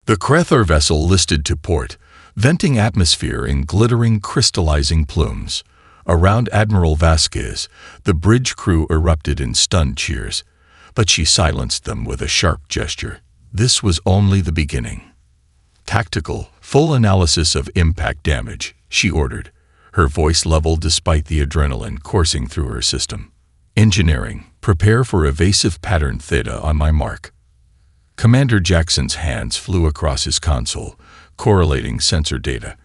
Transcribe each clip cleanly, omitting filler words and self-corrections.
The Crethar vessel listed to port, venting atmosphere in glittering, crystallizing plumes. Around Admiral Vasquez, the bridge crew erupted in stunned cheers, but she silenced them with a sharp gesture. This was only the beginning. Tactical, full analysis of impact damage, she ordered, her voice level despite the adrenaline coursing through her system. Engineering, prepare for evasive pattern theta on my mark. Commander Jackson's hands flew across his console, correlating sensor data.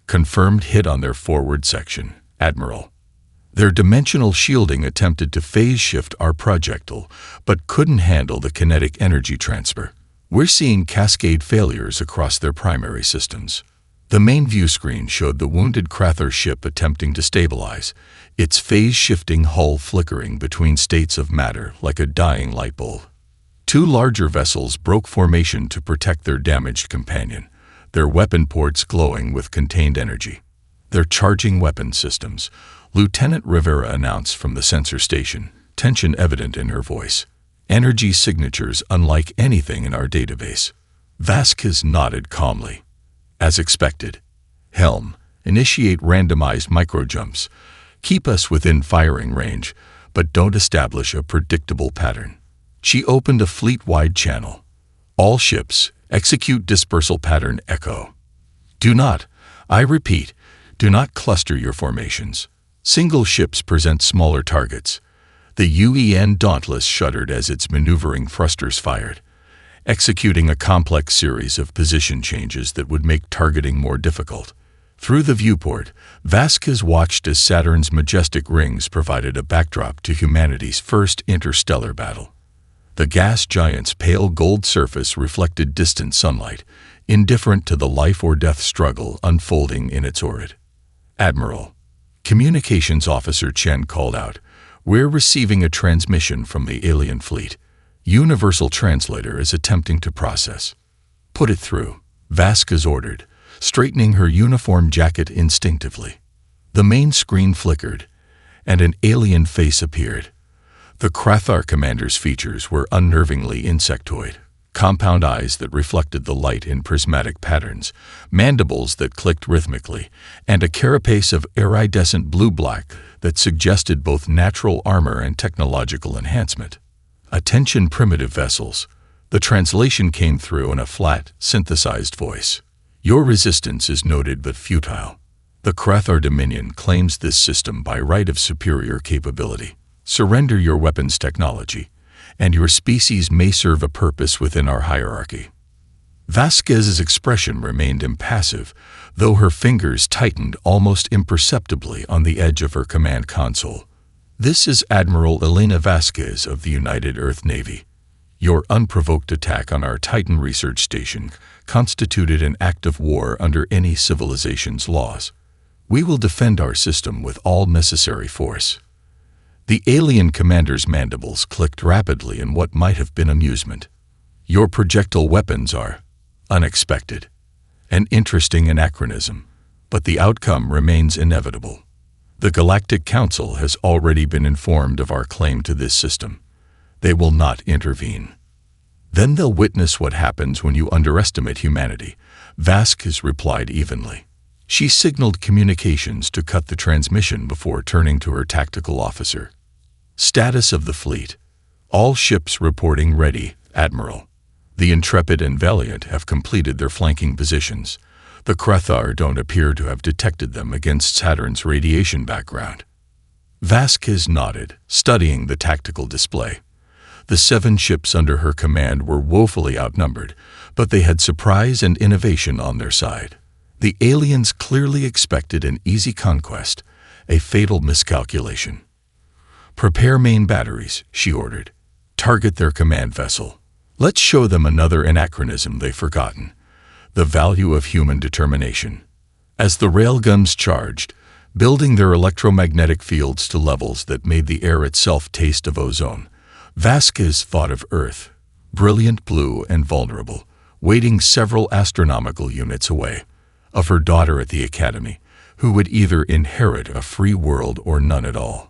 Confirmed hit on their forward section, Admiral. Their dimensional shielding attempted to phase shift our projectile, but couldn't handle the kinetic energy transfer. We're seeing cascade failures across their primary systems. The main view screen showed the wounded Crethar ship attempting to stabilize, its phase-shifting hull flickering between states of matter like a dying light bulb. Two larger vessels broke formation to protect their damaged companion, their weapon ports glowing with contained energy. They're charging weapon systems, Lieutenant Rivera announced from the sensor station, tension evident in her voice. Energy signatures unlike anything in our database. Vasquez nodded calmly. As expected. Helm, initiate randomized microjumps. Keep us within firing range, but don't establish a predictable pattern. She opened a fleet-wide channel. All ships, execute dispersal pattern echo. Do not, I repeat, do not cluster your formations. Single ships present smaller targets. The UEN Dauntless shuddered as its maneuvering thrusters fired, executing a complex series of position changes that would make targeting more difficult. Through the viewport, Vasquez watched as Saturn's majestic rings provided a backdrop to humanity's first interstellar battle. The gas giant's pale gold surface reflected distant sunlight, indifferent to the life-or-death struggle unfolding in its orbit. Admiral, Communications Officer Chen called out, "We're receiving a transmission from the alien fleet. Universal Translator is attempting to process." "Put it through," Vasquez ordered, straightening her uniform jacket instinctively. The main screen flickered, and an alien face appeared. The Crethar commander's features were unnervingly insectoid. Compound eyes that reflected the light in prismatic patterns, mandibles that clicked rhythmically, and a carapace of iridescent blue-black that suggested both natural armor and technological enhancement. "Attention primitive vessels." The translation came through in a flat, synthesized voice. "Your resistance is noted but futile. The Crethar Dominion claims this system by right of superior capability. Surrender your weapons technology, and your species may serve a purpose within our hierarchy." Vasquez's expression remained impassive, though her fingers tightened almost imperceptibly on the edge of her command console. "This is Admiral Elena Vasquez of the United Earth Navy. Your unprovoked attack on our Titan research station constituted an act of war under any civilization's laws. We will defend our system with all necessary force." The alien commander's mandibles clicked rapidly in what might have been amusement. "Your projectile weapons are unexpected. An interesting anachronism, but the outcome remains inevitable. The Galactic Council has already been informed of our claim to this system. They will not intervene." "Then they'll witness what happens when you underestimate humanity," Vasquez replied evenly. She signaled communications to cut the transmission before turning to her tactical officer. "Status of the fleet. All ships reporting ready, Admiral. The Intrepid and Valiant have completed their flanking positions. The Crethar don't appear to have detected them against Saturn's radiation background." Vasquez nodded, studying the tactical display. The 7 ships under her command were woefully outnumbered, but they had surprise and innovation on their side. The aliens clearly expected an easy conquest, a fatal miscalculation. "Prepare main batteries," she ordered. "Target their command vessel. Let's show them another anachronism they've forgotten, the value of human determination." As the railguns charged, building their electromagnetic fields to levels that made the air itself taste of ozone, Vasquez thought of Earth, brilliant blue and vulnerable, waiting several astronomical units away, of her daughter at the academy, who would either inherit a free world or none at all.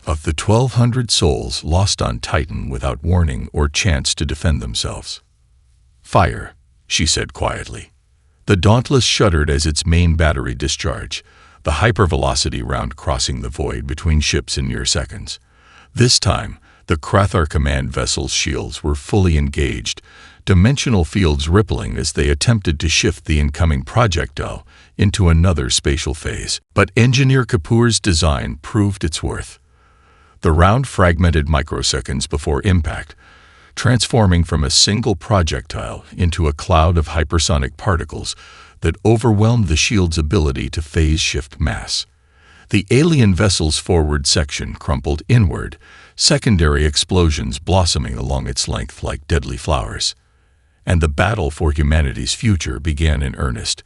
Of the 1,200 souls lost on Titan without warning or chance to defend themselves. "Fire," she said quietly. The Dauntless shuddered as its main battery discharged, the hypervelocity round crossing the void between ships in mere seconds. This time, the Krathar command vessel's shields were fully engaged, dimensional fields rippling as they attempted to shift the incoming projectile into another spatial phase. But Engineer Kapoor's design proved its worth. The round fragmented microseconds before impact, transforming from a single projectile into a cloud of hypersonic particles that overwhelmed the shield's ability to phase shift mass. The alien vessel's forward section crumpled inward, secondary explosions blossoming along its length like deadly flowers. And the battle for humanity's future began in earnest.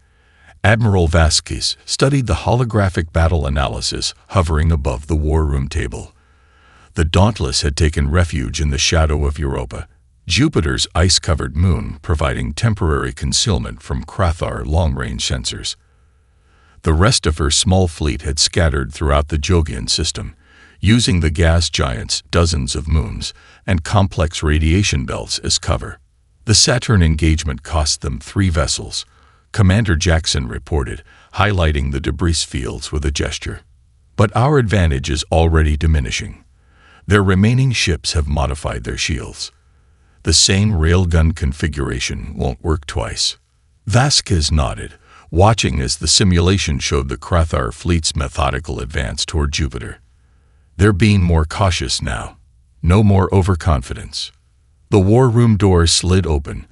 Admiral Vasquez studied the holographic battle analysis hovering above the war room table. The Dauntless had taken refuge in the shadow of Europa, Jupiter's ice-covered moon providing temporary concealment from Krathar long-range sensors. The rest of her small fleet had scattered throughout the Jogian system, using the gas giant's dozens of moons and complex radiation belts as cover. The Saturn engagement cost them 3 vessels, Commander Jackson reported, highlighting the debris fields with a gesture. But our advantage is already diminishing. Their remaining ships have modified their shields. The same railgun configuration won't work twice. Vasquez nodded, watching as the simulation showed the Krathar fleet's methodical advance toward Jupiter. They're being more cautious now. No more overconfidence. The war room door slid open,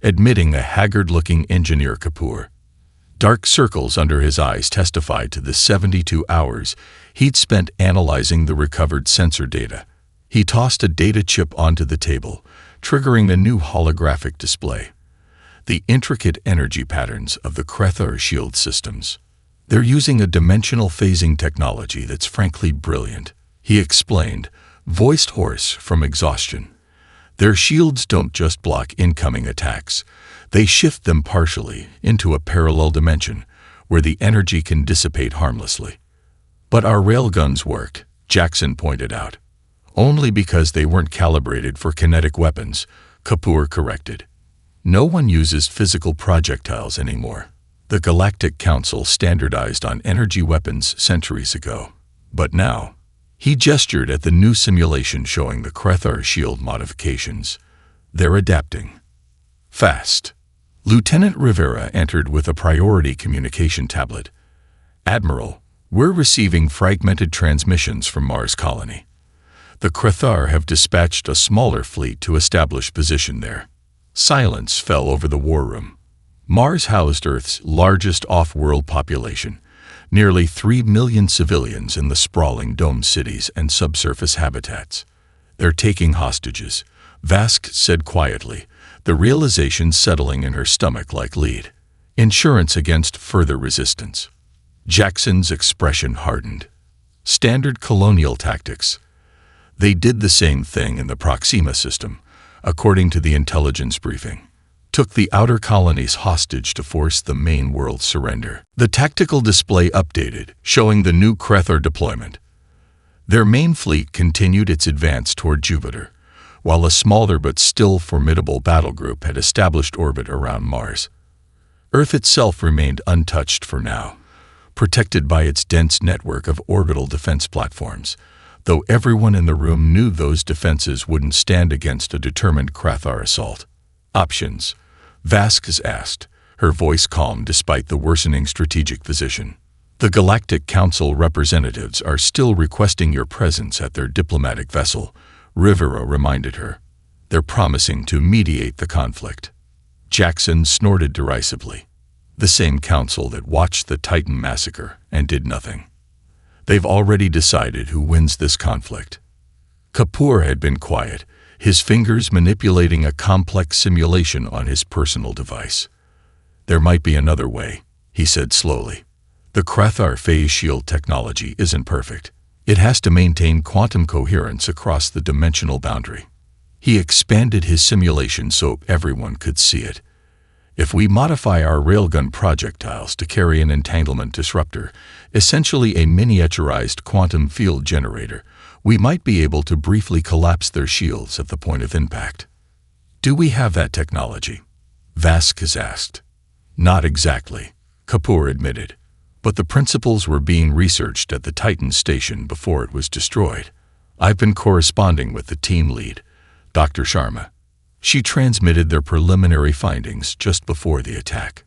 admitting a haggard-looking Engineer Kapoor. Dark circles under his eyes testified to the 72 hours he'd spent analyzing the recovered sensor data. He tossed a data chip onto the table, triggering a new holographic display. The intricate energy patterns of the Krathar shield systems. They're using a dimensional phasing technology that's frankly brilliant, he explained, voiced hoarse from exhaustion. Their shields don't just block incoming attacks, they shift them partially into a parallel dimension where the energy can dissipate harmlessly. But our railguns worked, Jackson pointed out. Only because they weren't calibrated for kinetic weapons, Kapoor corrected. No one uses physical projectiles anymore. The Galactic Council standardized on energy weapons centuries ago. But now, he gestured at the new simulation showing the Krathar shield modifications. They're adapting. Fast. Lieutenant Rivera entered with a priority communication tablet. Admiral, we're receiving fragmented transmissions from Mars Colony. The Krathar have dispatched a smaller fleet to establish position there. Silence fell over the war room. Mars housed Earth's largest off-world population, nearly 3 million civilians in the sprawling domed cities and subsurface habitats. They're taking hostages, Vasquez said quietly, the realization settling in her stomach like lead. Insurance against further resistance. Jackson's expression hardened. Standard colonial tactics. They did the same thing in the Proxima system, according to the intelligence briefing. Took the outer colonies hostage to force the main world's surrender. The tactical display updated, showing the new Krathar deployment. Their main fleet continued its advance toward Jupiter, while a smaller but still formidable battle group had established orbit around Mars. Earth itself remained untouched for now, protected by its dense network of orbital defense platforms, though everyone in the room knew those defenses wouldn't stand against a determined Krathar assault. Options, Vasquez asked, her voice calm despite the worsening strategic position. The Galactic Council representatives are still requesting your presence at their diplomatic vessel, Rivera reminded her. They're promising to mediate the conflict. Jackson snorted derisively. The same council that watched the Titan massacre and did nothing. They've already decided who wins this conflict. Kapoor had been quiet, his fingers manipulating a complex simulation on his personal device. There might be another way, he said slowly. The Krathar phase shield technology isn't perfect. It has to maintain quantum coherence across the dimensional boundary. He expanded his simulation so everyone could see it. If we modify our railgun projectiles to carry an entanglement disruptor, essentially a miniaturized quantum field generator, we might be able to briefly collapse their shields at the point of impact. Do we have that technology? Vasquez asked. Not exactly, Kapoor admitted, but the principles were being researched at the Titan station before it was destroyed. I've been corresponding with the team lead, Dr. Sharma. She transmitted their preliminary findings just before the attack.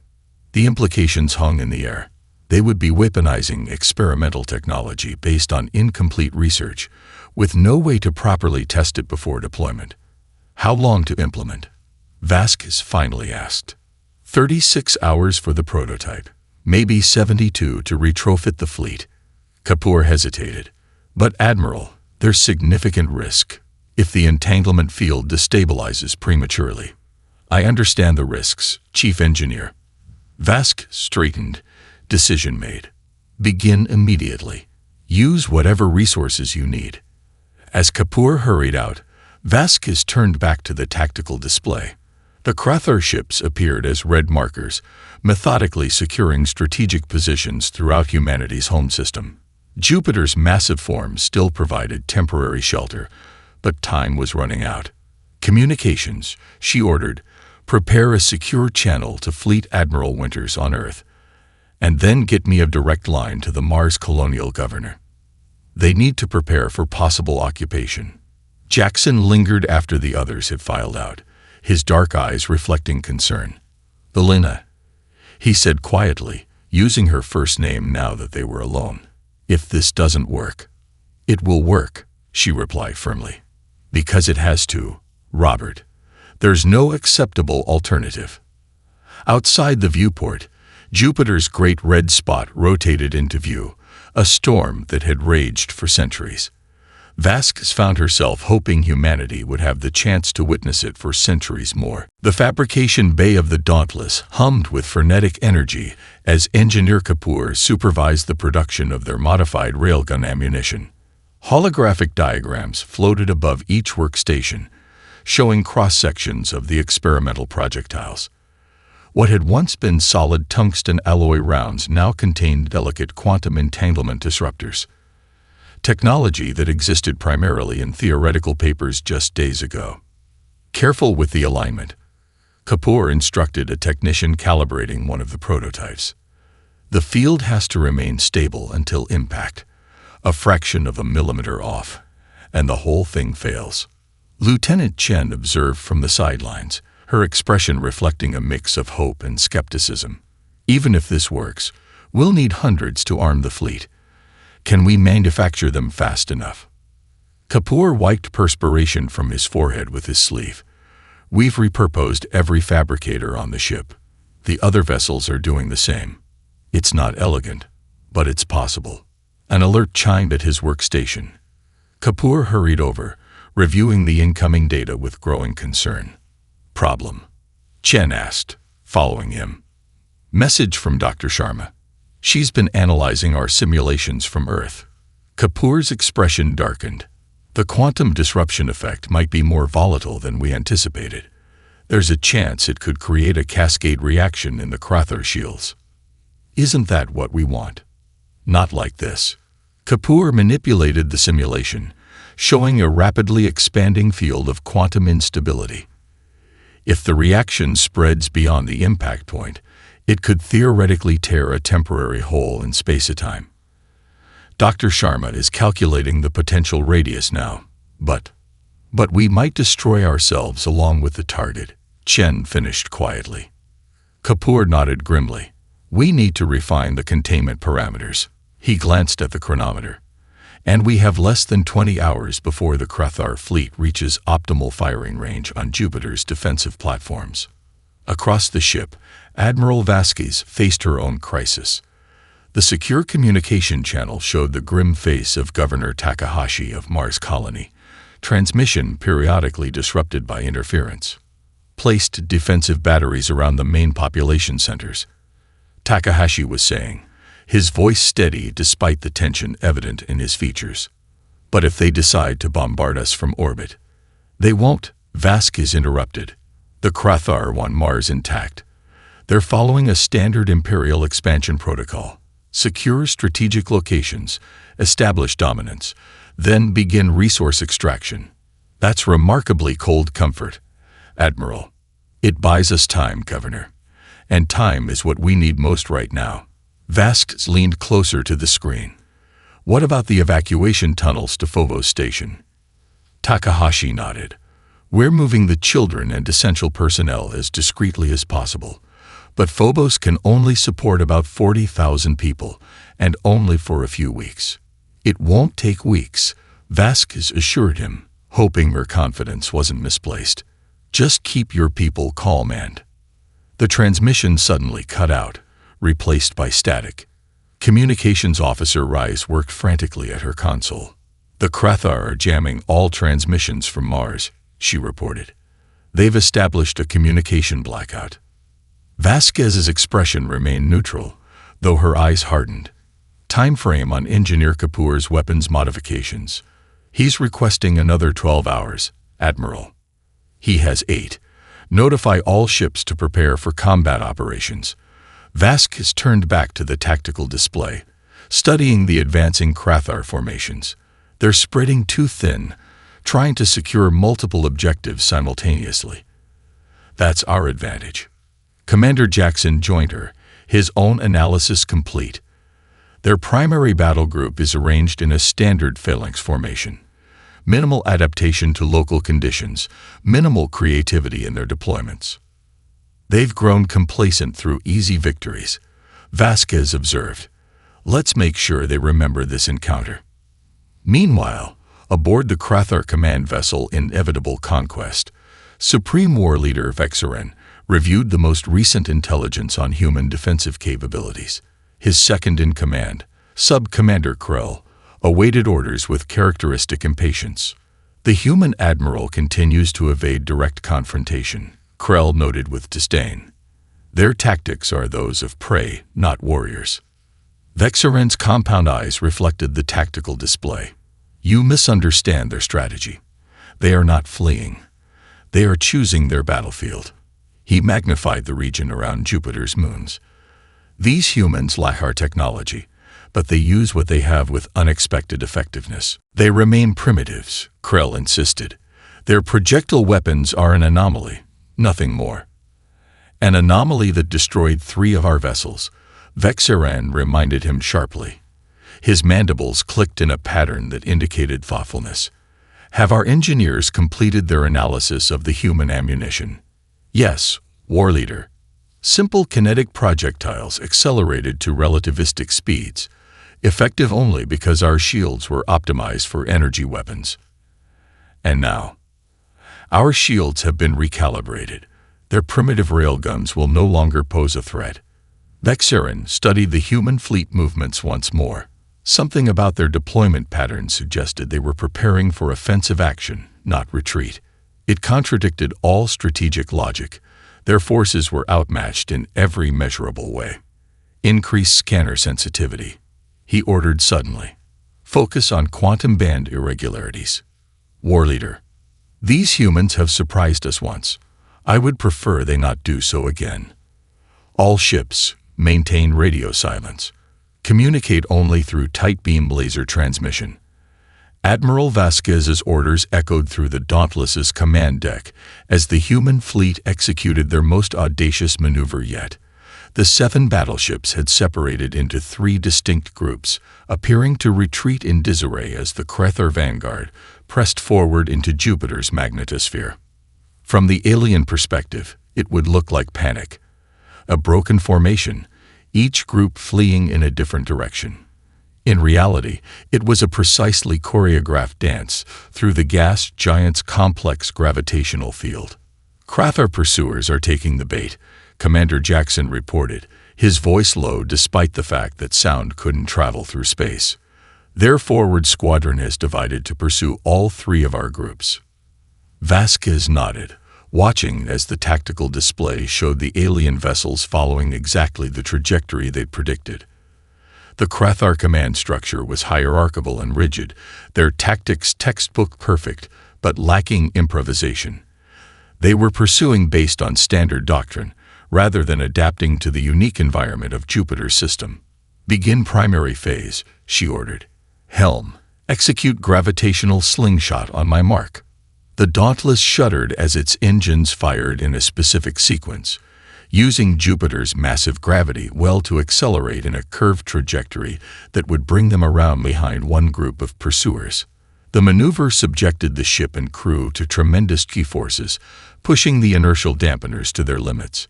The implications hung in the air. They would be weaponizing experimental technology based on incomplete research, with no way to properly test it before deployment. How long to implement? Vasquez finally asked. 36 hours for the prototype, maybe 72 to retrofit the fleet. Kapoor hesitated. But Admiral, there's significant risk if the entanglement field destabilizes prematurely. I understand the risks, Chief Engineer. Vasquez straightened. Decision made. Begin immediately. Use whatever resources you need. As Kapoor hurried out, Vasquez turned back to the tactical display. The Krathar ships appeared as red markers, methodically securing strategic positions throughout humanity's home system. Jupiter's massive form still provided temporary shelter, but time was running out. Communications, she ordered, prepare a secure channel to Fleet Admiral Winters on Earth, and then get me a direct line to the Mars colonial governor. They need to prepare for possible occupation. Jackson lingered after the others had filed out, his dark eyes reflecting concern. Belina, he said quietly, using her first name now that they were alone. If this doesn't work, it will work, she replied firmly. Because it has to, Robert. There's no acceptable alternative. Outside the viewport, Jupiter's great red spot rotated into view, a storm that had raged for centuries. Vasquez found herself hoping humanity would have the chance to witness it for centuries more. The fabrication bay of the Dauntless hummed with frenetic energy as Engineer Kapoor supervised the production of their modified railgun ammunition. Holographic diagrams floated above each workstation, showing cross-sections of the experimental projectiles. What had once been solid tungsten alloy rounds now contained delicate quantum entanglement disruptors, technology that existed primarily in theoretical papers just days ago. Careful with the alignment, Kapoor instructed a technician calibrating one of the prototypes. The field has to remain stable until impact, a fraction of a millimeter off, and the whole thing fails. Lieutenant Chen observed from the sidelines, her expression reflecting a mix of hope and skepticism. Even if this works, we'll need hundreds to arm the fleet. Can we manufacture them fast enough? Kapoor wiped perspiration from his forehead with his sleeve. We've repurposed every fabricator on the ship. The other vessels are doing the same. It's not elegant, but it's possible. An alert chimed at his workstation. Kapoor hurried over, reviewing the incoming data with growing concern. Problem? Chen asked, following him. Message from Dr. Sharma. She's been analyzing our simulations from Earth. Kapoor's expression darkened. The quantum disruption effect might be more volatile than we anticipated. There's a chance it could create a cascade reaction in the Krathar shields. Isn't that what we want? Not like this. Kapoor manipulated the simulation, showing a rapidly expanding field of quantum instability. If the reaction spreads beyond the impact point, it could theoretically tear a temporary hole in space-time. Dr. Sharma is calculating the potential radius now, but we might destroy ourselves along with the target, Chen finished quietly. Kapoor nodded grimly. We need to refine the containment parameters. He glanced at the chronometer. And we have less than 20 hours before the Krathar fleet reaches optimal firing range on Jupiter's defensive platforms. Across the ship, Admiral Vasquez faced her own crisis. The secure communication channel showed the grim face of Governor Takahashi of Mars Colony, transmission periodically disrupted by interference. Placed defensive batteries around the main population centers, Takahashi was saying, his voice steady despite the tension evident in his features. But if they decide to bombard us from orbit, they won't, Vasquez interrupted. The Krathar want Mars intact. They're following a standard Imperial expansion protocol. Secure strategic locations, establish dominance, then begin resource extraction. That's remarkably cold comfort, Admiral. It buys us time, Governor. And time is what we need most right now. Vasquez leaned closer to the screen. What about the evacuation tunnels to Phobos Station? Takahashi nodded. We're moving the children and essential personnel as discreetly as possible. But Phobos can only support about 40,000 people, and only for a few weeks. It won't take weeks, Vasquez assured him, hoping her confidence wasn't misplaced. Just keep your people calm and... The transmission suddenly cut out, replaced by static. Communications Officer Rice worked frantically at her console. The Krathar are jamming all transmissions from Mars, she reported. They've established a communication blackout. Vasquez's expression remained neutral, though her eyes hardened. Time frame on Engineer Kapoor's weapons modifications. He's requesting another 12 hours, Admiral. He has 8. Notify all ships to prepare for combat operations. Vasquez turned back to the tactical display, studying the advancing Krathar formations. They're spreading too thin, trying to secure multiple objectives simultaneously. That's our advantage. Commander Jackson joined her, his own analysis complete. Their primary battle group is arranged in a standard phalanx formation. Minimal adaptation to local conditions, minimal creativity in their deployments. They've grown complacent through easy victories, Vasquez observed. Let's make sure they remember this encounter. Meanwhile, aboard the Krathar command vessel Inevitable Conquest, Supreme War Leader Vexaren reviewed the most recent intelligence on human defensive capabilities. His second-in-command, Sub-Commander Krell, awaited orders with characteristic impatience. The human admiral continues to evade direct confrontation, Krell noted with disdain. Their tactics are those of prey, not warriors. Vexaren's compound eyes reflected the tactical display. You misunderstand their strategy. They are not fleeing. They are choosing their battlefield. He magnified the region around Jupiter's moons. These humans lack our technology, but they use what they have with unexpected effectiveness. They remain primitives, Krell insisted. Their projectile weapons are an anomaly, nothing more. An anomaly that destroyed 3 of our vessels, Vexaren reminded him sharply. His mandibles clicked in a pattern that indicated thoughtfulness. Have our engineers completed their analysis of the human ammunition? Yes, War Leader. Simple kinetic projectiles accelerated to relativistic speeds, effective only because our shields were optimized for energy weapons. And now, our shields have been recalibrated. Their primitive railguns will no longer pose a threat. Vexaren studied the human fleet movements once more. Something about their deployment patterns suggested they were preparing for offensive action, not retreat. It contradicted all strategic logic. Their forces were outmatched in every measurable way. Increase scanner sensitivity, he ordered suddenly. Focus on quantum band irregularities. War Leader. These humans have surprised us once. I would prefer they not do so again. All ships, maintain radio silence. Communicate only through tight beam laser transmission. Admiral Vasquez's orders echoed through the Dauntless's command deck as the human fleet executed their most audacious maneuver yet. The 7 battleships had separated into 3 distinct groups, appearing to retreat in disarray as the Krathar vanguard pressed forward into Jupiter's magnetosphere. From the alien perspective, it would look like panic. A broken formation, each group fleeing in a different direction. In reality, it was a precisely choreographed dance through the gas giant's complex gravitational field. Krathar pursuers are taking the bait, Commander Jackson reported, his voice low despite the fact that sound couldn't travel through space. Their forward squadron has divided to pursue all 3 of our groups. Vasquez nodded, watching as the tactical display showed the alien vessels following exactly the trajectory they'd predicted. The Krathar command structure was hierarchical and rigid, their tactics textbook perfect, but lacking improvisation. They were pursuing based on standard doctrine, rather than adapting to the unique environment of Jupiter's system. Begin primary phase, she ordered. Helm, execute gravitational slingshot on my mark. The Dauntless shuddered as its engines fired in a specific sequence, using Jupiter's massive gravity well to accelerate in a curved trajectory that would bring them around behind one group of pursuers. The maneuver subjected the ship and crew to tremendous G-forces, pushing the inertial dampeners to their limits.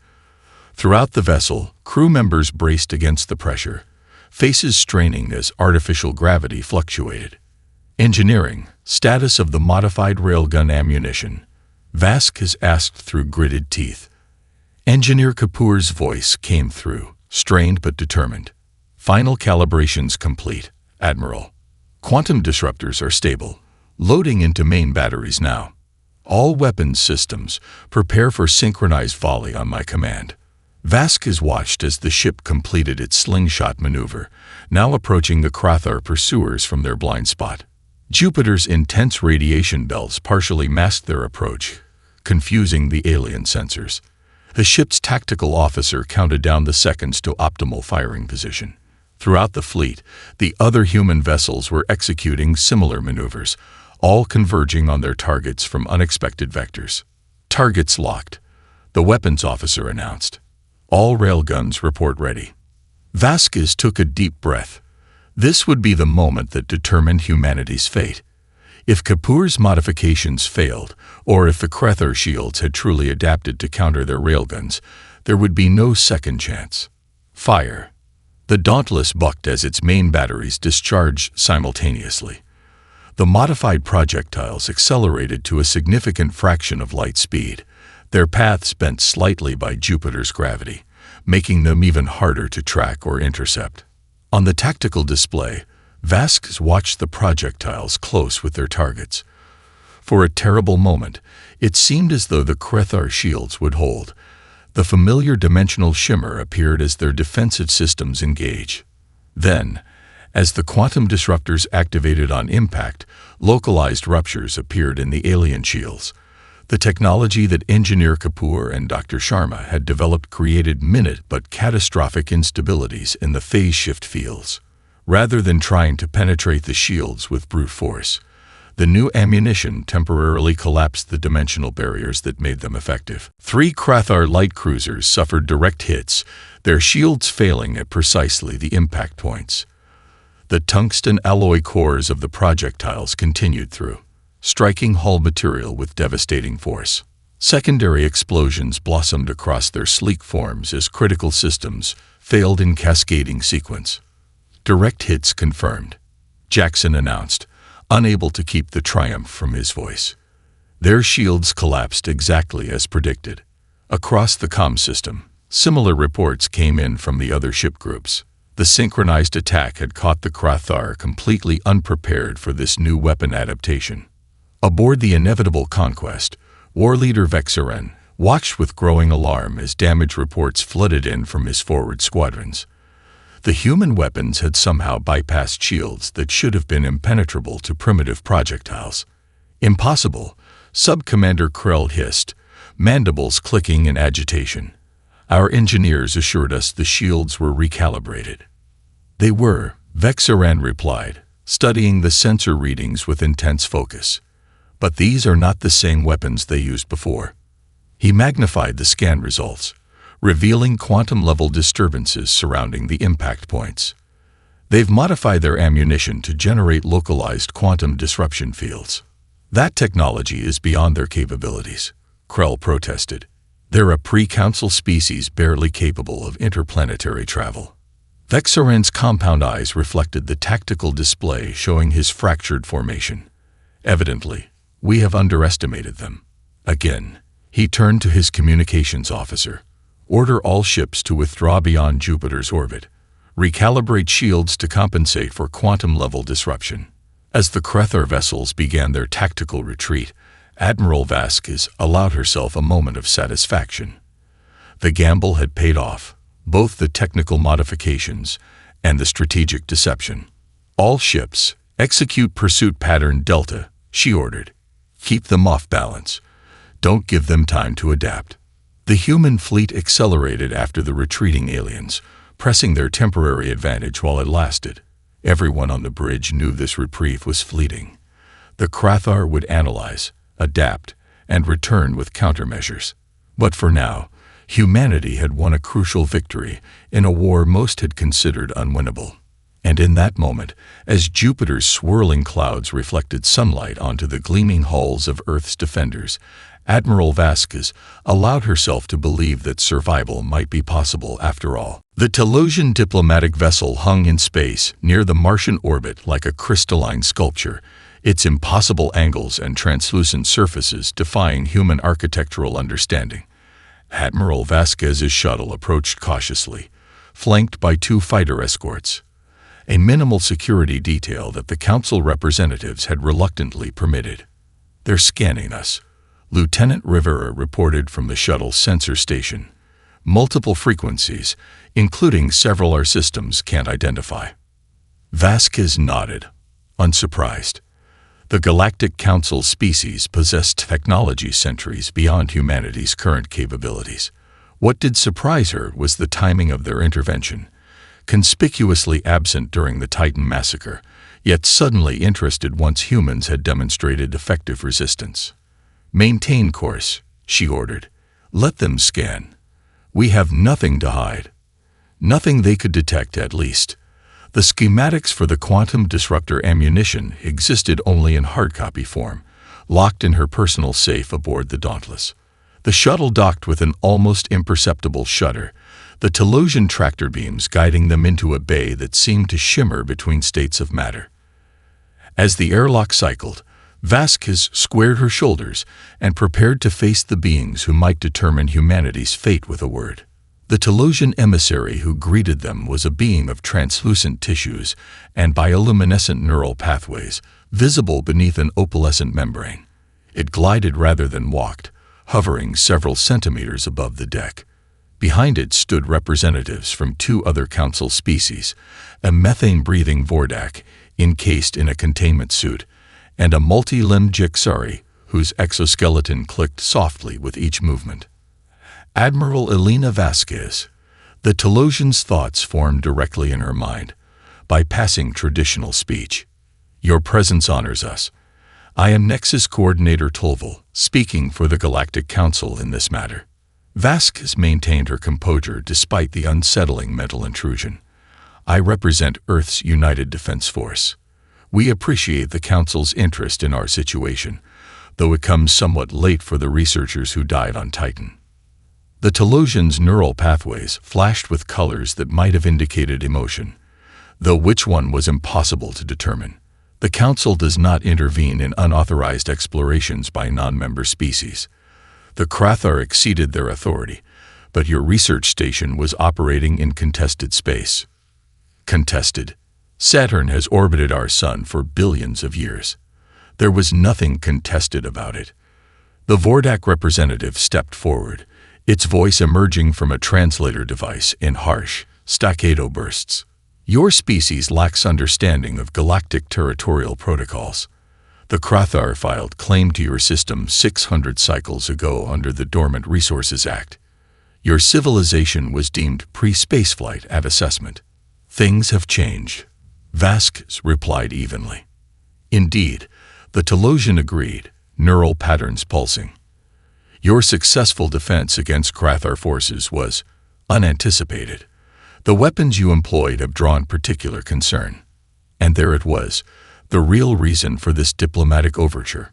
Throughout the vessel, crew members braced against the pressure, faces straining as artificial gravity fluctuated. Engineering, status of the modified railgun ammunition. Vasquez asked through gritted teeth. Engineer Kapoor's voice came through, strained but determined. Final calibrations complete, Admiral. Quantum disruptors are stable. Loading into main batteries now. All weapons systems, prepare for synchronized volley on my command. Vasquez watched as the ship completed its slingshot maneuver, now approaching the Krathar pursuers from their blind spot. Jupiter's intense radiation belts partially masked their approach, confusing the alien sensors. The ship's tactical officer counted down the seconds to optimal firing position. Throughout the fleet, the other human vessels were executing similar maneuvers, all converging on their targets from unexpected vectors. Targets locked, the weapons officer announced. All railguns report ready. Vasquez took a deep breath. This would be the moment that determined humanity's fate. If Kapoor's modifications failed, or if the Krathar shields had truly adapted to counter their railguns, there would be no second chance. Fire. The Dauntless bucked as its main batteries discharged simultaneously. The modified projectiles accelerated to a significant fraction of light speed, their paths bent slightly by Jupiter's gravity, making them even harder to track or intercept. On the tactical display, Vasquez watched the projectiles close with their targets. For a terrible moment, it seemed as though the Krathar shields would hold. The familiar dimensional shimmer appeared as their defensive systems engage. Then, as the quantum disruptors activated on impact, localized ruptures appeared in the alien shields. The technology that Engineer Kapoor and Dr. Sharma had developed created minute but catastrophic instabilities in the phase shift fields. Rather than trying to penetrate the shields with brute force, the new ammunition temporarily collapsed the dimensional barriers that made them effective. 3 Krathar light cruisers suffered direct hits, their shields failing at precisely the impact points. The tungsten alloy cores of the projectiles continued through, striking hull material with devastating force. Secondary explosions blossomed across their sleek forms as critical systems failed in cascading sequence. Direct hits confirmed, Jackson announced, unable to keep the triumph from his voice. Their shields collapsed exactly as predicted. Across the comm system, similar reports came in from the other ship groups. The synchronized attack had caught the Krathar completely unprepared for this new weapon adaptation. Aboard the inevitable conquest, war leader Vexaren watched with growing alarm as damage reports flooded in from his forward squadrons. The human weapons had somehow bypassed shields that should have been impenetrable to primitive projectiles. Impossible, Sub-Commander Krell hissed, mandibles clicking in agitation. Our engineers assured us the shields were recalibrated. They were, Vexaren replied, studying the sensor readings with intense focus. But these are not the same weapons they used before. He magnified the scan results, revealing quantum-level disturbances surrounding the impact points. They've modified their ammunition to generate localized quantum disruption fields. That technology is beyond their capabilities, Krell protested. They're a pre-council species barely capable of interplanetary travel. Vexaren's compound eyes reflected the tactical display showing his fractured formation. Evidently, we have underestimated them. Again, he turned to his communications officer. Order all ships to withdraw beyond Jupiter's orbit. Recalibrate shields to compensate for quantum-level disruption. As the Krathar vessels began their tactical retreat, Admiral Vasquez allowed herself a moment of satisfaction. The gamble had paid off, both the technical modifications and the strategic deception. All ships, execute pursuit pattern Delta, she ordered. Keep them off balance. Don't give them time to adapt. The human fleet accelerated after the retreating aliens, pressing their temporary advantage while it lasted. Everyone on the bridge knew this reprieve was fleeting. The Krathar would analyze, adapt, and return with countermeasures. But for now, humanity had won a crucial victory in a war most had considered unwinnable. And in that moment, as Jupiter's swirling clouds reflected sunlight onto the gleaming hulls of Earth's defenders, Admiral Vasquez allowed herself to believe that survival might be possible after all. The Telosian diplomatic vessel hung in space near the Martian orbit like a crystalline sculpture, its impossible angles and translucent surfaces defying human architectural understanding. Admiral Vasquez's shuttle approached cautiously, flanked by 2 fighter escorts, a minimal security detail that the Council representatives had reluctantly permitted. "They're scanning us," Lieutenant Rivera reported from the shuttle's sensor station. "Multiple frequencies, including several our systems can't identify." Vasquez nodded, unsurprised. The Galactic Council species possessed technology centuries beyond humanity's current capabilities. What did surprise her was the timing of their intervention. Conspicuously absent during the Titan massacre, yet suddenly interested once humans had demonstrated effective resistance. "Maintain course," she ordered. "Let them scan. We have nothing to hide." Nothing they could detect, at least. The schematics for the quantum disruptor ammunition existed only in hardcopy form, locked in her personal safe aboard the Dauntless. The shuttle docked with an almost imperceptible shudder, the Telosian tractor beams guiding them into a bay that seemed to shimmer between states of matter. As the airlock cycled, Vasquez squared her shoulders and prepared to face the beings who might determine humanity's fate with a word. The Telosian emissary who greeted them was a being of translucent tissues and bioluminescent neural pathways, visible beneath an opalescent membrane. It glided rather than walked, hovering several centimeters above the deck. Behind it stood representatives from 2 other Council species, a methane-breathing Vordak, encased in a containment suit, and a multi-limbed Jixari, whose exoskeleton clicked softly with each movement. Admiral Elena Vasquez. The Telosian's thoughts formed directly in her mind, bypassing traditional speech. "Your presence honors us. I am Nexus Coordinator Tolval, speaking for the Galactic Council in this matter." Vasquez maintained her composure despite the unsettling mental intrusion. "I represent Earth's United Defense Force. We appreciate the Council's interest in our situation, though it comes somewhat late for the researchers who died on Titan." The Telosian's neural pathways flashed with colors that might have indicated emotion, though which one was impossible to determine. The Council does not intervene in unauthorized explorations by non-member species. The Krathar exceeded their authority, but your research station was operating in contested space. Contested? Saturn has orbited our sun for billions of years. There was nothing contested about it. The Vordak representative stepped forward, its voice emerging from a translator device in harsh, staccato bursts. "Your species lacks understanding of galactic territorial protocols. The Krathar filed claim to your system 600 cycles ago under the Dormant Resources Act. Your civilization was deemed pre-spaceflight at assessment. Things have changed," Vasquez replied evenly. Indeed, the Telosian agreed, neural patterns pulsing. "Your successful defense against Krathar forces was unanticipated. The weapons you employed have drawn particular concern." And there it was, the real reason for this diplomatic overture.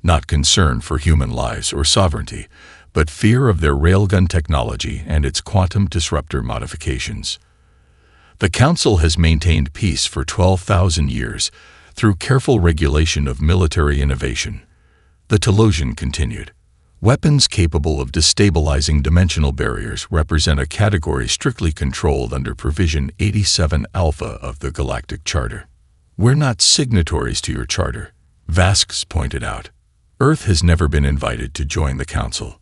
Not concern for human lives or sovereignty, but fear of their railgun technology and its quantum disruptor modifications. The Council has maintained peace for 12,000 years through careful regulation of military innovation. The Telosian continued. Weapons capable of destabilizing dimensional barriers represent a category strictly controlled under Provision 87 Alpha of the Galactic Charter. "We're not signatories to your charter," Vasquez pointed out. "Earth has never been invited to join the Council.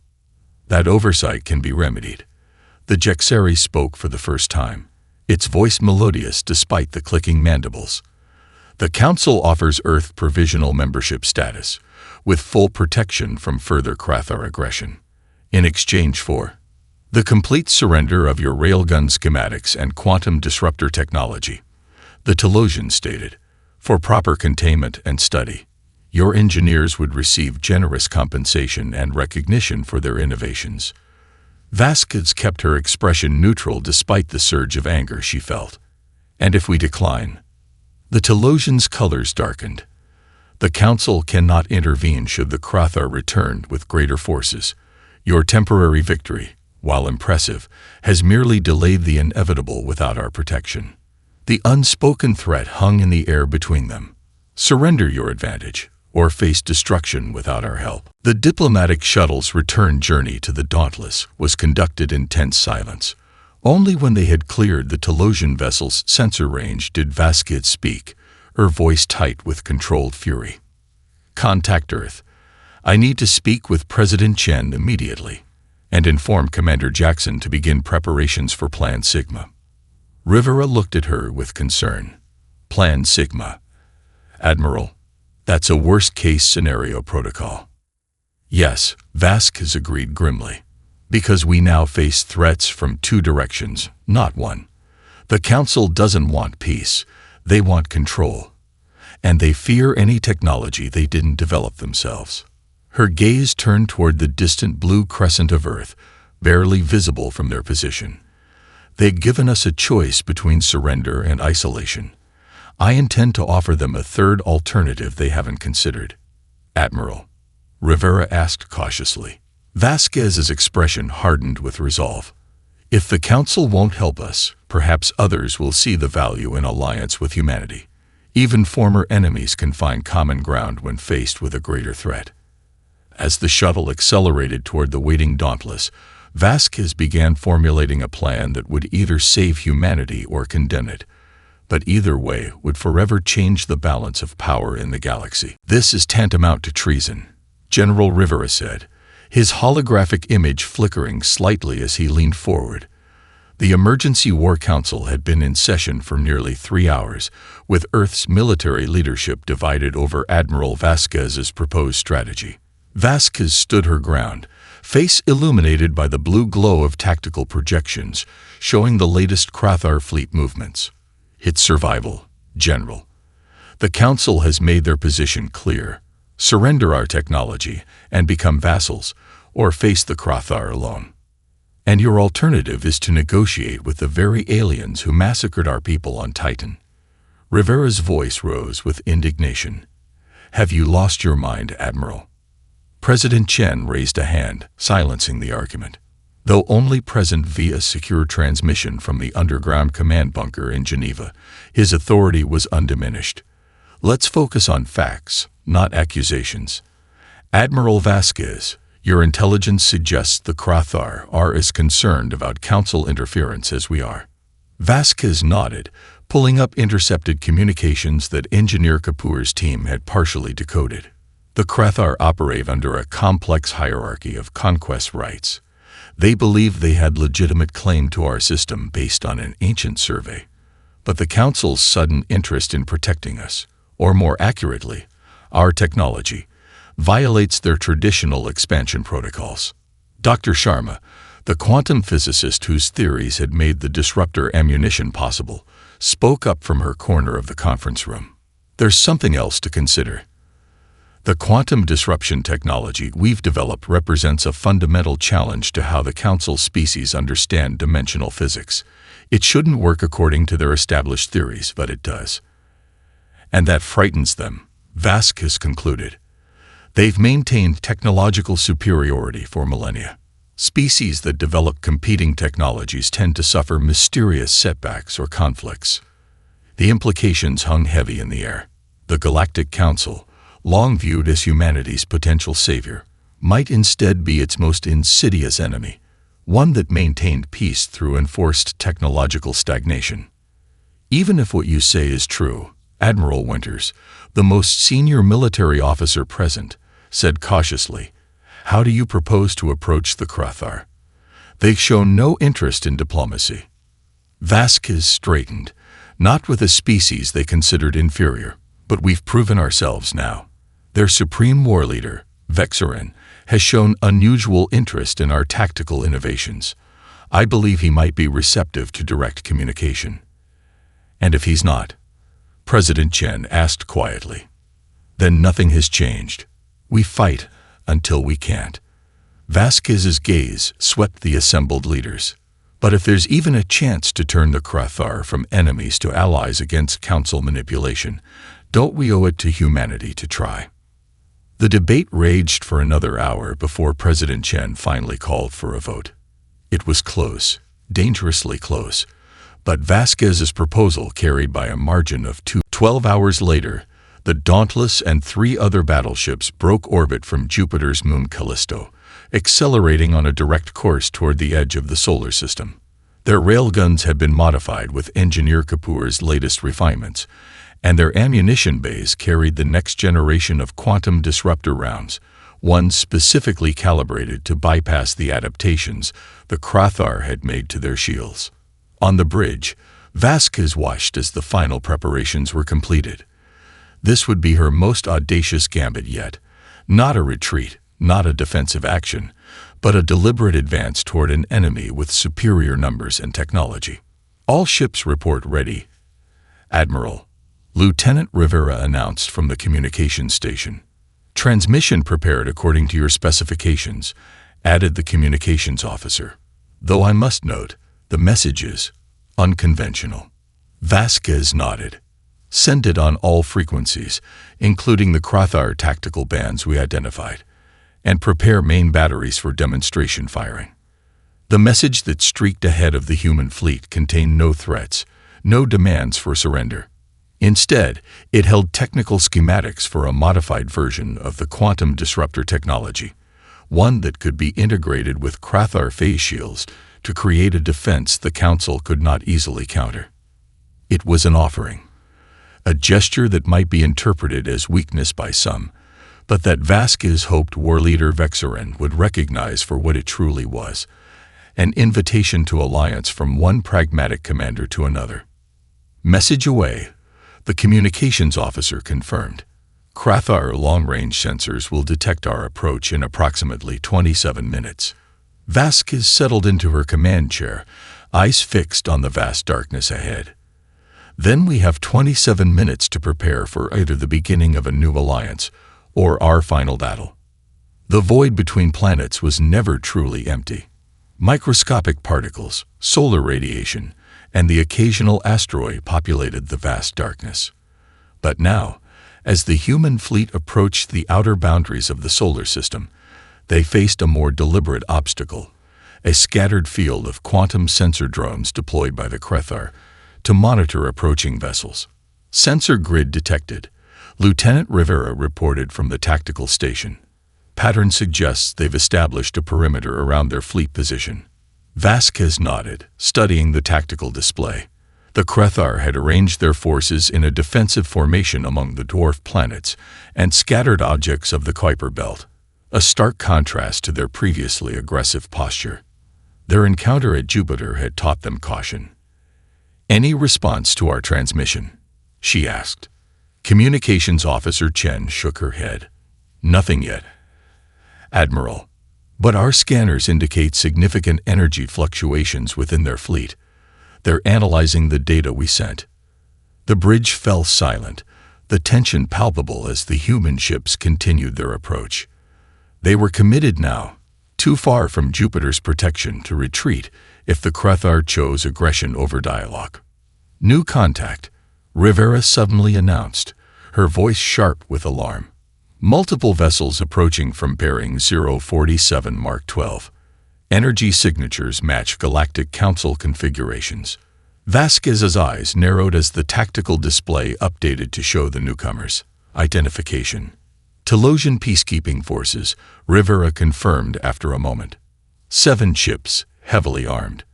That oversight can be remedied." The Jixari spoke for the first time, its voice melodious despite the clicking mandibles. "The Council offers Earth provisional membership status, with full protection from further Krathar aggression. In exchange for the complete surrender of your railgun schematics and quantum disruptor technology," the Telosian stated, "for proper containment and study. Your engineers would receive generous compensation and recognition for their innovations. Vasquez kept her expression neutral despite the surge of anger she felt. And if we decline? The Telosian's colors darkened. The Council cannot intervene should the Crothar return with greater forces. Your temporary victory, while impressive, has merely delayed the inevitable without our protection. The unspoken threat hung in the air between them. Surrender your advantage, or face destruction without our help. The diplomatic shuttle's return journey to the Dauntless was conducted in tense silence. Only when they had cleared the Telosian vessel's sensor range did Vasquez speak, her voice tight with controlled fury. Contact Earth. I need to speak with President Chen immediately, and inform Commander Jackson to begin preparations for Plan Sigma. Rivera looked at her with concern. Plan Sigma. Admiral, that's a worst-case scenario protocol. Yes, Vasquez agreed grimly. Because we now face threats from two directions, not one. The Council doesn't want peace. They want control. And they fear any technology they didn't develop themselves. Her gaze turned toward the distant blue crescent of Earth, barely visible from their position. They've given us a choice between surrender and isolation. I intend to offer them a third alternative they haven't considered. Admiral, Rivera asked cautiously. Vasquez's expression hardened with resolve. If the Council won't help us, perhaps others will see the value in alliance with humanity. Even former enemies can find common ground when faced with a greater threat. As the shuttle accelerated toward the waiting Dauntless, Vasquez began formulating a plan that would either save humanity or condemn it. But either way would forever change the balance of power in the galaxy. This is tantamount to treason, General Rivera said, his holographic image flickering slightly as he leaned forward. The Emergency War Council had been in session for nearly 3 hours, with Earth's military leadership divided over Admiral Vasquez's proposed strategy. Vasquez stood her ground, face illuminated by the blue glow of tactical projections, showing the latest Crothar fleet movements. It's survival, General. The Council has made their position clear. Surrender our technology and become vassals, or face the Crothar alone. And your alternative is to negotiate with the very aliens who massacred our people on Titan. Rivera's voice rose with indignation. Have you lost your mind, Admiral? President Chen raised a hand, silencing the argument. Though only present via secure transmission from the underground command bunker in Geneva, his authority was undiminished. Let's focus on facts, not accusations. Admiral Vasquez, your intelligence suggests the Crothar are as concerned about Council interference as we are. Vasquez nodded, pulling up intercepted communications that Engineer Kapoor's team had partially decoded. The Crothar operate under a complex hierarchy of conquest rights. They believed they had legitimate claim to our system based on an ancient survey. But the Council's sudden interest in protecting us, or more accurately, our technology, violates their traditional expansion protocols. Dr. Sharma, the quantum physicist whose theories had made the disruptor ammunition possible, spoke up from her corner of the conference room. There's something else to consider. The quantum disruption technology we've developed represents a fundamental challenge to how the Council species understand dimensional physics. It shouldn't work according to their established theories, but it does. And that frightens them, Vasquez concluded. They've maintained technological superiority for millennia. Species that develop competing technologies tend to suffer mysterious setbacks or conflicts. The implications hung heavy in the air. The Galactic Council, long viewed as humanity's potential savior, might instead be its most insidious enemy, one that maintained peace through enforced technological stagnation. Even if what you say is true, Admiral Winters, the most senior military officer present, said cautiously, how do you propose to approach the Crothar? They've shown no interest in diplomacy. Vasquez straightened, not with a species they considered inferior, but we've proven ourselves now. Their supreme war leader, Vexarin, has shown unusual interest in our tactical innovations. I believe he might be receptive to direct communication. And if he's not? President Chen asked quietly. Then nothing has changed. We fight until we can't. Vasquez's gaze swept the assembled leaders. But if there's even a chance to turn the Krathar from enemies to allies against council manipulation, don't we owe it to humanity to try? The debate raged for another hour before President Chen finally called for a vote. It was close, dangerously close, but Vasquez's proposal carried by a margin of 12 hours later, the Dauntless and 3 other battleships broke orbit from Jupiter's moon Callisto, accelerating on a direct course toward the edge of the solar system. Their railguns had been modified with Engineer Kapoor's latest refinements, and their ammunition bays carried the next generation of quantum disruptor rounds, one specifically calibrated to bypass the adaptations the Krathar had made to their shields. On the bridge, Vasquez watched as the final preparations were completed. This would be her most audacious gambit yet, not a retreat, not a defensive action, but a deliberate advance toward an enemy with superior numbers and technology. All ships report ready. Admiral, Lieutenant Rivera announced from the communications station. Transmission prepared according to your specifications, added the communications officer. Though I must note, the message is unconventional. Vasquez nodded. Send it on all frequencies, including the Krathar tactical bands we identified, and prepare main batteries for demonstration firing. The message that streaked ahead of the human fleet contained no threats, no demands for surrender. Instead, it held technical schematics for a modified version of the quantum disruptor technology, one that could be integrated with Krathar phase shields to create a defense the Council could not easily counter. It was an offering, a gesture that might be interpreted as weakness by some, but that Vasquez hoped war leader Vexarin would recognize for what it truly was, an invitation to alliance from one pragmatic commander to another. Message away, the communications officer confirmed. Krathar long-range sensors will detect our approach in approximately 27 minutes. Vasquez settled into her command chair, eyes fixed on the vast darkness ahead. Then we have 27 minutes to prepare for either the beginning of a new alliance or our final battle. The void between planets was never truly empty. Microscopic particles, solar radiation, and the occasional asteroid populated the vast darkness. But now, as the human fleet approached the outer boundaries of the solar system, they faced a more deliberate obstacle, a scattered field of quantum sensor drones deployed by the Krathar to monitor approaching vessels. Sensor grid detected, Lieutenant Rivera reported from the tactical station. Pattern suggests they've established a perimeter around their fleet position. Vasquez nodded, studying the tactical display. The Krathar had arranged their forces in a defensive formation among the dwarf planets and scattered objects of the Kuiper Belt, a stark contrast to their previously aggressive posture. Their encounter at Jupiter had taught them caution. "Any response to our transmission?" she asked. Communications Officer Chen shook her head. "Nothing yet, Admiral. But our scanners indicate significant energy fluctuations within their fleet. They're analyzing the data we sent." The bridge fell silent, the tension palpable as the human ships continued their approach. They were committed now, too far from Jupiter's protection to retreat if the Krathar chose aggression over dialogue. "New contact," Rivera suddenly announced, her voice sharp with alarm. Multiple vessels approaching from bearing 047 Mark 12. Energy signatures match Galactic Council configurations. Vasquez's eyes narrowed as the tactical display updated to show the newcomers' identification. Telosian peacekeeping forces, Rivera confirmed after a moment. 7 ships, heavily armed.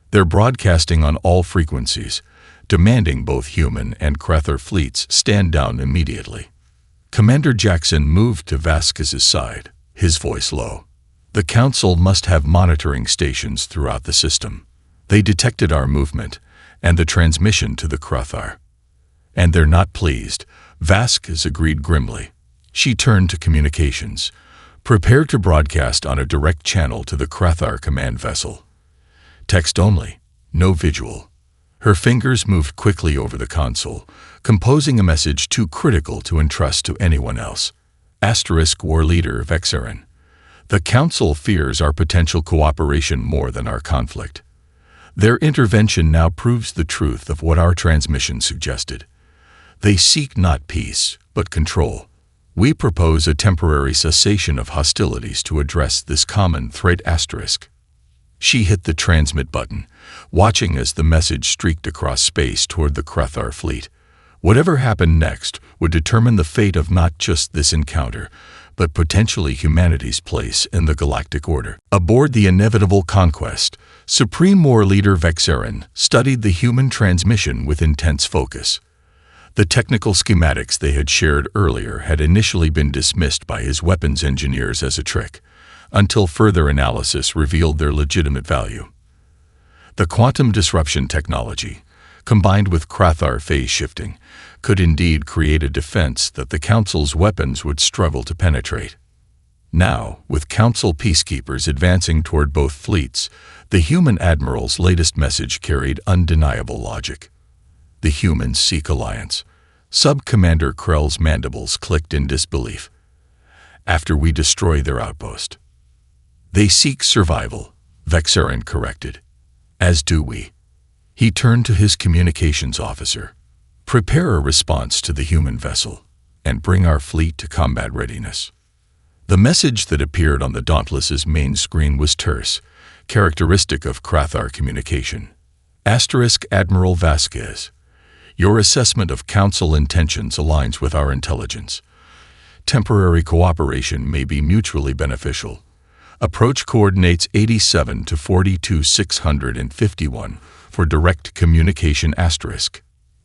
They're broadcasting on all frequencies, demanding both human and Krathar fleets stand down immediately. Commander Jackson moved to Vasquez's side, his voice low. "The Council must have monitoring stations throughout the system. They detected our movement and the transmission to the Krathar. And they're not pleased," Vasquez agreed grimly. She turned to communications. "Prepare to broadcast on a direct channel to the Krathar command vessel. Text only, no visual. Her fingers moved quickly over the console, composing a message too critical to entrust to anyone else. War Leader Vexerin. The Council fears our potential cooperation more than our conflict. Their intervention now proves the truth of what our transmission suggested. They seek not peace, but control. We propose a temporary cessation of hostilities to address this common threat. She hit the transmit button, watching as the message streaked across space toward the Krathar fleet. Whatever happened next would determine the fate of not just this encounter, but potentially humanity's place in the Galactic Order. Aboard the inevitable Conquest, Supreme War Leader Vexerin studied the human transmission with intense focus. The technical schematics they had shared earlier had initially been dismissed by his weapons engineers as a trick, until further analysis revealed their legitimate value. The quantum disruption technology, combined with Krathar phase shifting, could indeed create a defense that the Council's weapons would struggle to penetrate. Now, with Council peacekeepers advancing toward both fleets, the human Admiral's latest message carried undeniable logic. The humans seek alliance. Sub-Commander Krell's mandibles clicked in disbelief. After we destroy their outpost. They seek survival, Vexerin corrected. As do we. He turned to his communications officer. Prepare a response to the human vessel, and bring our fleet to combat readiness. The message that appeared on the Dauntless's main screen was terse, characteristic of Krathar communication. Admiral Vasquez. Your assessment of Council intentions aligns with our intelligence. Temporary cooperation may be mutually beneficial. Approach coordinates 87 to 42,651 for direct communication.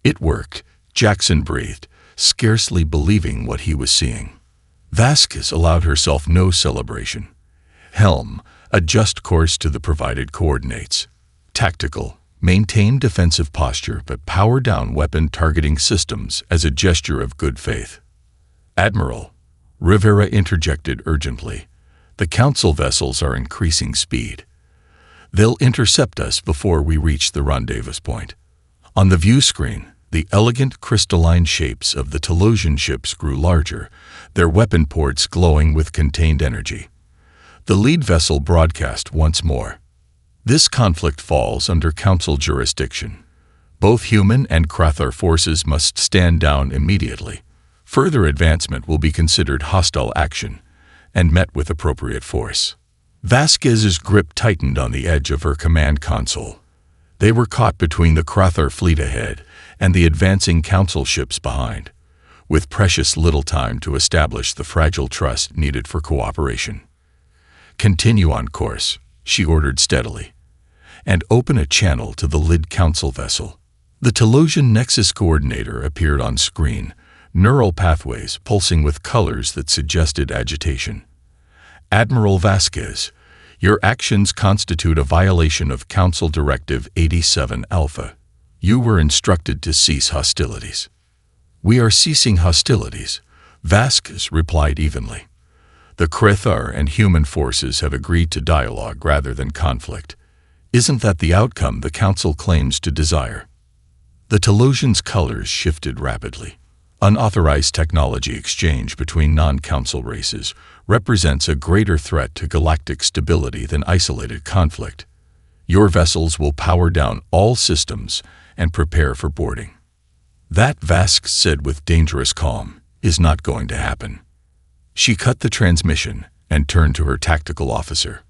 It worked, Jackson breathed, scarcely believing what he was seeing. Vasquez allowed herself no celebration. Helm, adjust course to the provided coordinates. Tactical, maintain defensive posture but power down weapon targeting systems as a gesture of good faith. Admiral, Rivera interjected urgently. The Council vessels are increasing speed. They'll intercept us before we reach the rendezvous point. On the view screen, the elegant crystalline shapes of the Telosian ships grew larger, their weapon ports glowing with contained energy. The lead vessel broadcast once more. This conflict falls under Council jurisdiction. Both human and Krathar forces must stand down immediately. Further advancement will be considered hostile action and met with appropriate force. Vasquez's grip tightened on the edge of her command console. They were caught between the Krathar fleet ahead and the advancing Council ships behind, with precious little time to establish the fragile trust needed for cooperation. Continue on course, she ordered steadily, and open a channel to the Lid Council vessel. The Telosian Nexus Coordinator appeared on screen, neural pathways pulsing with colors that suggested agitation. Admiral Vasquez, your actions constitute a violation of Council Directive 87 Alpha. You were instructed to cease hostilities. We are ceasing hostilities, Vasquez replied evenly. The Krathar and human forces have agreed to dialogue rather than conflict. Isn't that the outcome the Council claims to desire? The Telosian's colors shifted rapidly. Unauthorized technology exchange between non-Council races represents a greater threat to galactic stability than isolated conflict. Your vessels will power down all systems and prepare for boarding. That, Vasquez said with dangerous calm, is not going to happen. She cut the transmission and turned to her tactical officer.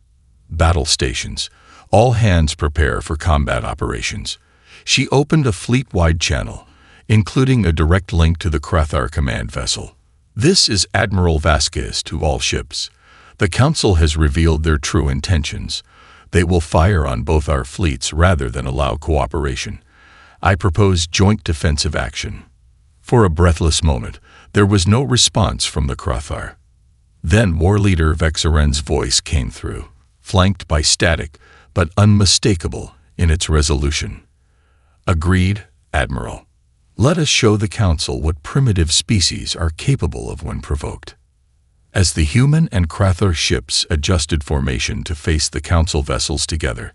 Battle stations. All hands prepare for combat operations. She opened a fleet-wide channel, including a direct link to the Krathar command vessel. This is Admiral Vasquez to all ships. The Council has revealed their true intentions. They will fire on both our fleets rather than allow cooperation. I propose joint defensive action. For a breathless moment, there was no response from the Krathar. Then War Leader Vexeren's voice came through, flanked by static, but unmistakable in its resolution. Agreed, Admiral. Let us show the Council what primitive species are capable of when provoked. As the human and Krathar ships adjusted formation to face the Council vessels together,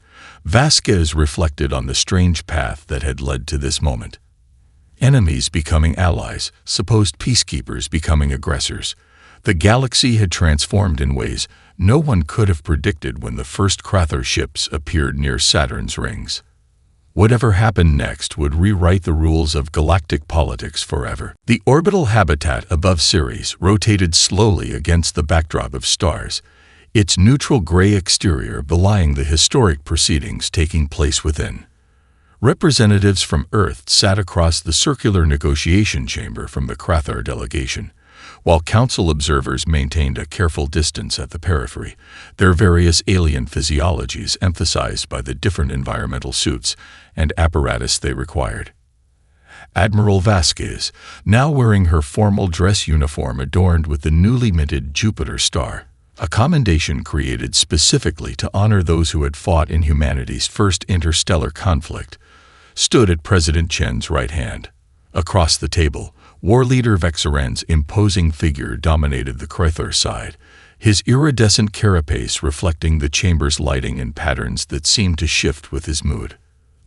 Vasquez reflected on the strange path that had led to this moment. Enemies becoming allies, supposed peacekeepers becoming aggressors. The galaxy had transformed in ways no one could have predicted when the first Krathor ships appeared near Saturn's rings. Whatever happened next would rewrite the rules of galactic politics forever. The orbital habitat above Ceres rotated slowly against the backdrop of stars, its neutral gray exterior belying the historic proceedings taking place within. Representatives from Earth sat across the circular negotiation chamber from the Krathor delegation, while Council observers maintained a careful distance at the periphery, their various alien physiologies emphasized by the different environmental suits and apparatus they required. Admiral Vasquez, now wearing her formal dress uniform adorned with the newly minted Jupiter star, a commendation created specifically to honor those who had fought in humanity's first interstellar conflict, stood at President Chen's right hand. Across the table, War Leader Vexaren's imposing figure dominated the Krathor side, his iridescent carapace reflecting the chamber's lighting in patterns that seemed to shift with his mood.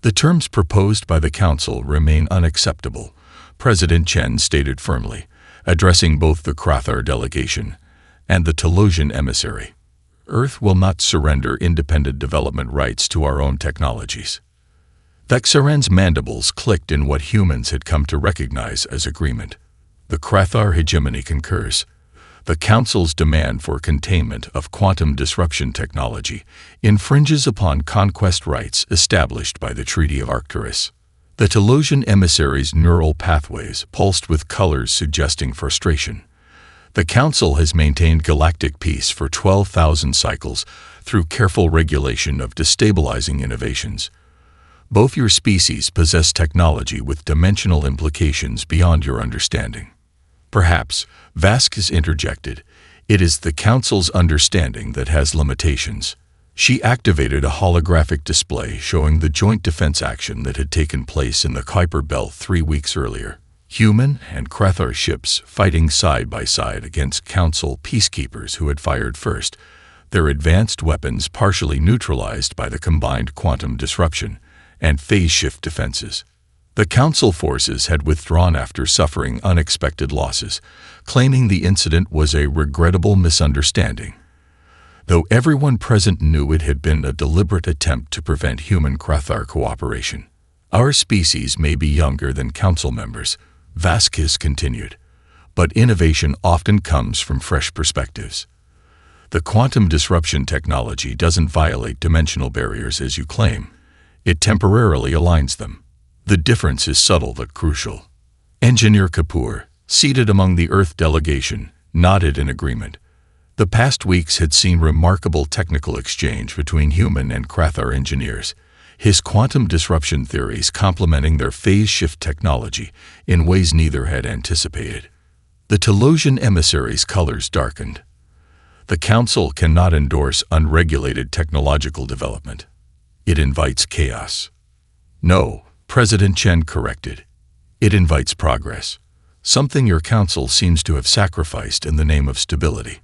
The terms proposed by the Council remain unacceptable, President Chen stated firmly, addressing both the Krathor delegation and the Telosian emissary. Earth will not surrender independent development rights to our own technologies. Vexaren's mandibles clicked in what humans had come to recognize as agreement. The Krathor hegemony concurs. The Council's demand for containment of quantum disruption technology infringes upon conquest rights established by the Treaty of Arcturus. The Telosian emissary's neural pathways pulsed with colors suggesting frustration. The Council has maintained galactic peace for 12,000 cycles through careful regulation of destabilizing innovations. Both your species possess technology with dimensional implications beyond your understanding. Perhaps, Vasquez interjected, it is the Council's understanding that has limitations. She activated a holographic display showing the joint defense action that had taken place in the Kuiper Belt 3 weeks earlier. Human and Krathor ships fighting side by side against Council peacekeepers who had fired first, their advanced weapons partially neutralized by the combined quantum disruption and phase shift defenses. The Council forces had withdrawn after suffering unexpected losses, claiming the incident was a regrettable misunderstanding. Though everyone present knew it had been a deliberate attempt to prevent human-Krathor cooperation. Our species may be younger than Council members, Vasquez continued, but innovation often comes from fresh perspectives. The quantum disruption technology doesn't violate dimensional barriers as you claim. It temporarily aligns them. The difference is subtle but crucial. Engineer Kapoor, seated among the Earth delegation, nodded in agreement. The past weeks had seen remarkable technical exchange between human and Krathor engineers, his quantum disruption theories complementing their phase shift technology in ways neither had anticipated. The Telosian emissary's colors darkened. The Council cannot endorse unregulated technological development. It invites chaos. No, President Chen corrected. It invites progress, something your Council seems to have sacrificed in the name of stability.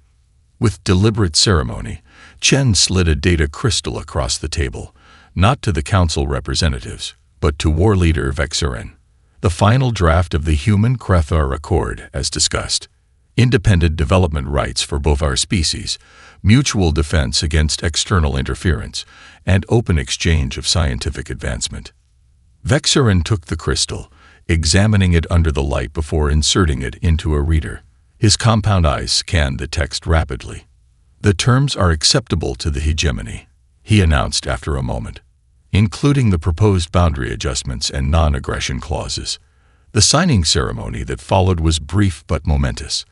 With deliberate ceremony, Chen slid a data crystal across the table, not to the Council representatives, but to War Leader Vexaren. The final draft of the Human-Krathor Accord, as discussed. Independent development rights for both our species, mutual defense against external interference, and open exchange of scientific advancement. Vexaren took the crystal, examining it under the light before inserting it into a reader. His compound eyes scanned the text rapidly. The terms are acceptable to the hegemony, he announced after a moment, including the proposed boundary adjustments and non-aggression clauses. The signing ceremony that followed was brief but momentous.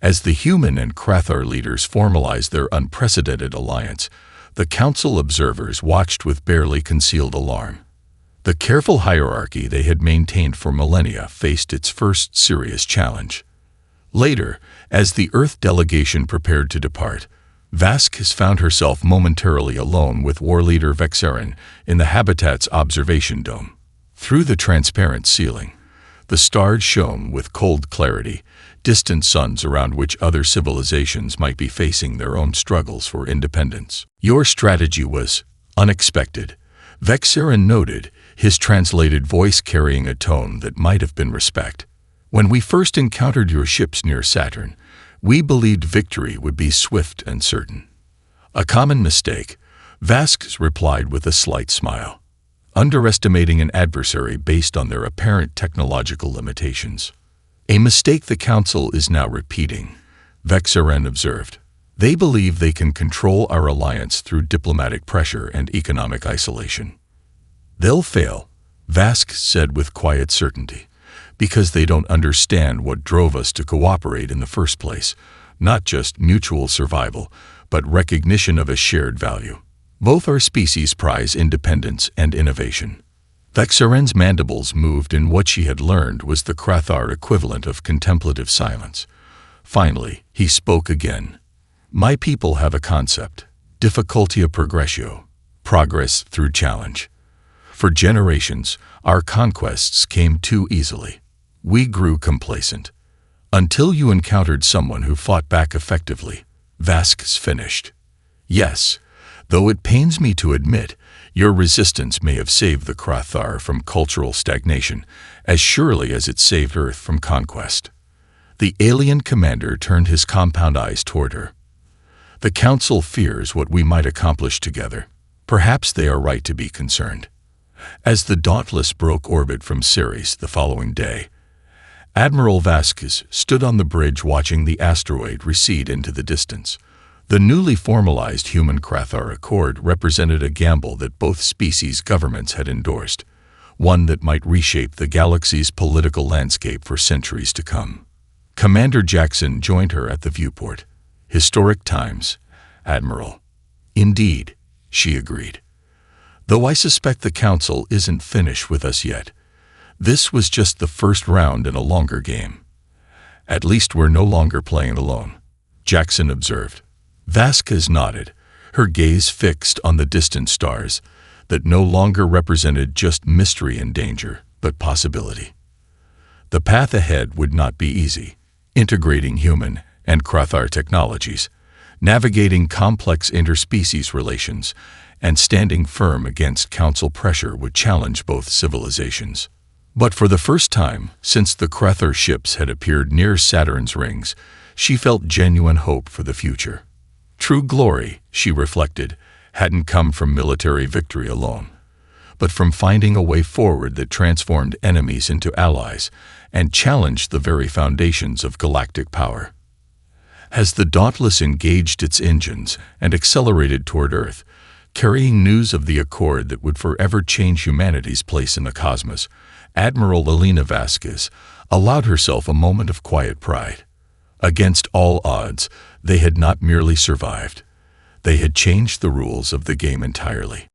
As the human and Krathor leaders formalized their unprecedented alliance, the Council observers watched with barely concealed alarm. The careful hierarchy they had maintained for millennia faced its first serious challenge. Later, as the Earth delegation prepared to depart, Vasquez found herself momentarily alone with War Leader Vexaren in the habitat's observation dome. Through the transparent ceiling, the stars shone with cold clarity, distant suns around which other civilizations might be facing their own struggles for independence. Your strategy was unexpected, Vexarin noted, his translated voice carrying a tone that might have been respect. When we first encountered your ships near Saturn, we believed victory would be swift and certain. A common mistake, Vasquez replied with a slight smile, underestimating an adversary based on their apparent technological limitations. A mistake the Council is now repeating, Vexarin observed. They believe they can control our alliance through diplomatic pressure and economic isolation. They'll fail, Vasquez said with quiet certainty, because they don't understand what drove us to cooperate in the first place, not just mutual survival, but recognition of a shared value. Both our species prize independence and innovation. Vexarin's mandibles moved in what she had learned was the Krathar equivalent of contemplative silence. Finally, he spoke again. My people have a concept, difficultia progressio, progress through challenge. For generations, our conquests came too easily. We grew complacent. Until you encountered someone who fought back effectively, Vasquez finished. Yes, though it pains me to admit, your resistance may have saved the Krathar from cultural stagnation, as surely as it saved Earth from conquest. The alien commander turned his compound eyes toward her. The Council fears what we might accomplish together. Perhaps they are right to be concerned. As the Dauntless broke orbit from Ceres the following day, Admiral Vasquez stood on the bridge watching the asteroid recede into the distance. The newly formalized Human-Krathar Accord represented a gamble that both species governments had endorsed, one that might reshape the galaxy's political landscape for centuries to come. Commander Jackson joined her at the viewport. Historic times, Admiral. Indeed, she agreed. Though I suspect the Council isn't finished with us yet. This was just the first round in a longer game. At least we're no longer playing alone, Jackson observed. Vasquez nodded, her gaze fixed on the distant stars that no longer represented just mystery and danger, but possibility. The path ahead would not be easy, integrating human and Krathar technologies, navigating complex interspecies relations, and standing firm against Council pressure would challenge both civilizations. But for the first time since the Krathar ships had appeared near Saturn's rings, she felt genuine hope for the future. True glory, she reflected, hadn't come from military victory alone, but from finding a way forward that transformed enemies into allies and challenged the very foundations of galactic power. As the Dauntless engaged its engines and accelerated toward Earth, carrying news of the accord that would forever change humanity's place in the cosmos, Admiral Elena Vasquez allowed herself a moment of quiet pride. Against all odds, they had not merely survived. They had changed the rules of the game entirely.